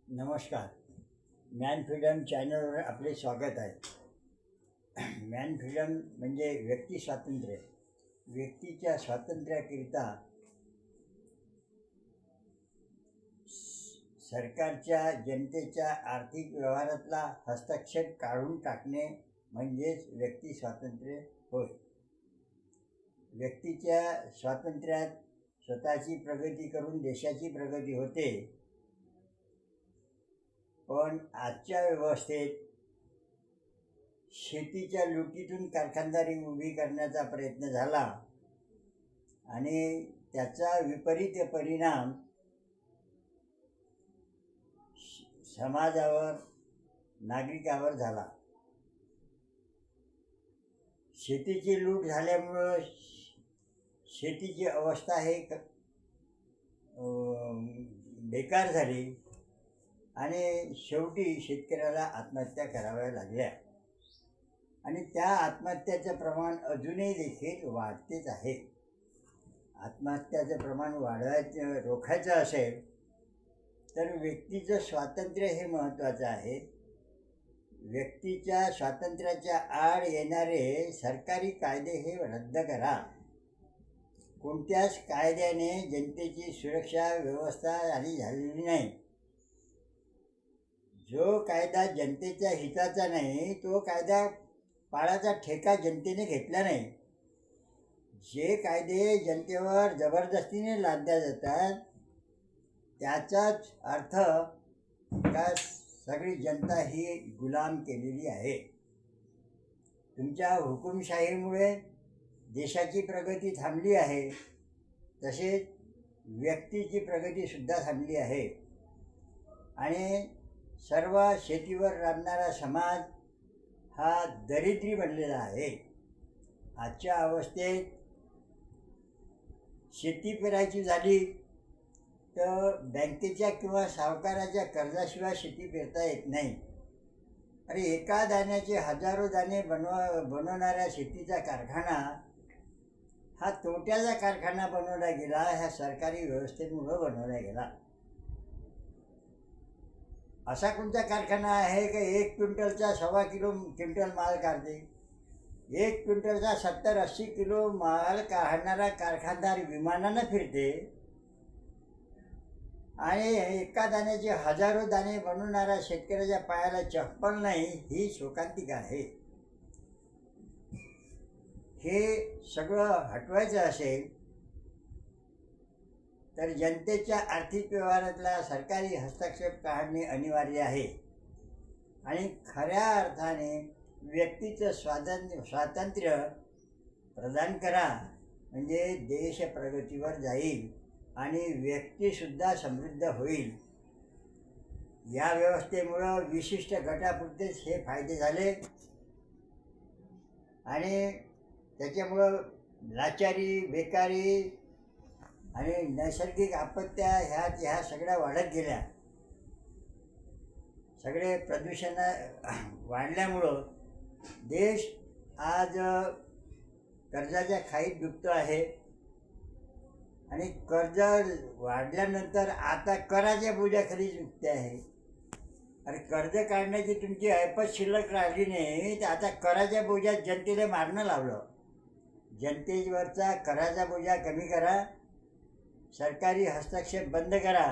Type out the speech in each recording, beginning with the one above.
नमस्कार. Man freedom चॅनलवर आपले स्वागत आहे. मॅन फ्रीडम म्हणजे व्यक्ती स्वातंत्र्य. व्यक्तीच्या स्वातंत्र्याकरिता सरकारच्या जनतेच्या आर्थिक व्यवहारातला हस्तक्षेप काढून टाकणे म्हणजेच व्यक्ती स्वातंत्र्य होय. व्यक्तीच्या स्वातंत्र्यात स्वतःची प्रगती करून देशाची प्रगती होते. पण आजच्या व्यवस्थेत शेतीच्या लुटीतून कारखानदारी उभी करण्याचा प्रयत्न झाला आणि त्याचा विपरीत परिणाम समाजावर, नागरिकावर झाला. शेतीची लूट झाल्यामुळं शेतीची अवस्था हे बेकार झाली आणि शेवटी शेतकऱ्याला आत्महत्या कराव्या लागल्या आणि त्या आत्महत्याचं प्रमाण अजूनही देखील वाढतेच आहे. आत्महत्याचं प्रमाण रोखायचं असेल तर व्यक्तीचं स्वातंत्र्य हे महत्त्वाचं आहे. व्यक्तीच्या स्वातंत्र्याच्या आड येणारे सरकारी कायदे हे रद्द करा. कोणत्याच कायद्याने जनतेची सुरक्षा व्यवस्था झालेली नाही. जो कायदा जनतेच्या हिताचा नाही तो कायदा पाळायचा ठेका जनतेने घेतला नाही. जे कायदे जनतेवर जबरदस्तीने लादल्या जातात त्याचाच अर्थ का सगळी जनता ही गुलाम केलेली आहे. तुमच्या हुकुमशाहीमुळे देशाची प्रगती थांबली आहे, तसेच व्यक्तीची प्रगतीसुद्धा थांबली आहे आणि सर्व शेतीवर राबणारा समाज हा दरिद्री बनलेला आहे. आजच्या अवस्थेत शेती पेरायची झाली तर बँकेच्या किंवा सावकाराच्या कर्जाशिवाय शेती पेरता येत नाही. अरे एका दाण्याचे हजारो दाणे बनवणाऱ्या शेतीचा कारखाना हा तोट्याचा कारखाना बनवला गेला. ह्या सरकारी व्यवस्थेमुळं बनवला गेला. असा कोणता कारखाना आहे का 1 क्विंटलचा 1.25 क्विंटल माल काढते? 1 क्विंटलचा 70-80 किलो माल काढणारा कारखानदार विमानानं फिरते आणि एका दाण्याचे हजारो दाणे बनवणारा शेतकऱ्याच्या पायाला चप्पल नाही, ही शोकांतिका आहे. हे सगळं हटवायचं असेल तर जनतेच्या आर्थिक व्यवहारातला सरकारी हस्तक्षेप काढणे अनिवार्य आहे आणि खऱ्या अर्थाने व्यक्तीचं स्वातंत्र्य प्रदान करा म्हणजे देश प्रगतीवर जाईल आणि व्यक्तीसुद्धा समृद्ध होईल. या व्यवस्थेमुळं विशिष्ट गटापुरतेच हे फायदे झाले आणि त्याच्यामुळं लाचारी, बेकारी आणि नैसर्गिक आपत्त्या ह्या सगळ्या वाढत गेल्या. सगळे प्रदूषण वाढल्यामुळं देश आज कर्जाच्या खाईत डुबतो आहे आणि कर्ज वाढल्यानंतर आता कराच्या बोजाखाली डुबते आहे. अरे कर्ज काढण्याची तुमची ऐपत शिल्लक राहिली नाही तर आता कराच्या बोजात जनतेला मारणं लावलं. जनतेवरचा कराचा बोजा कमी करा, सरकारी हस्तक्षेप बंद करा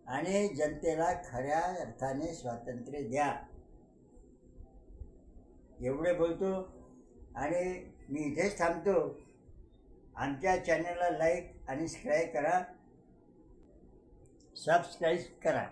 आणि जनतेला खऱ्या अर्थाने स्वातंत्र्य द्या. एवढे बोलतो आणि मी इथेच थांबतो. आमच्या चॅनलला लाईक आणि सबस्क्राईब करा.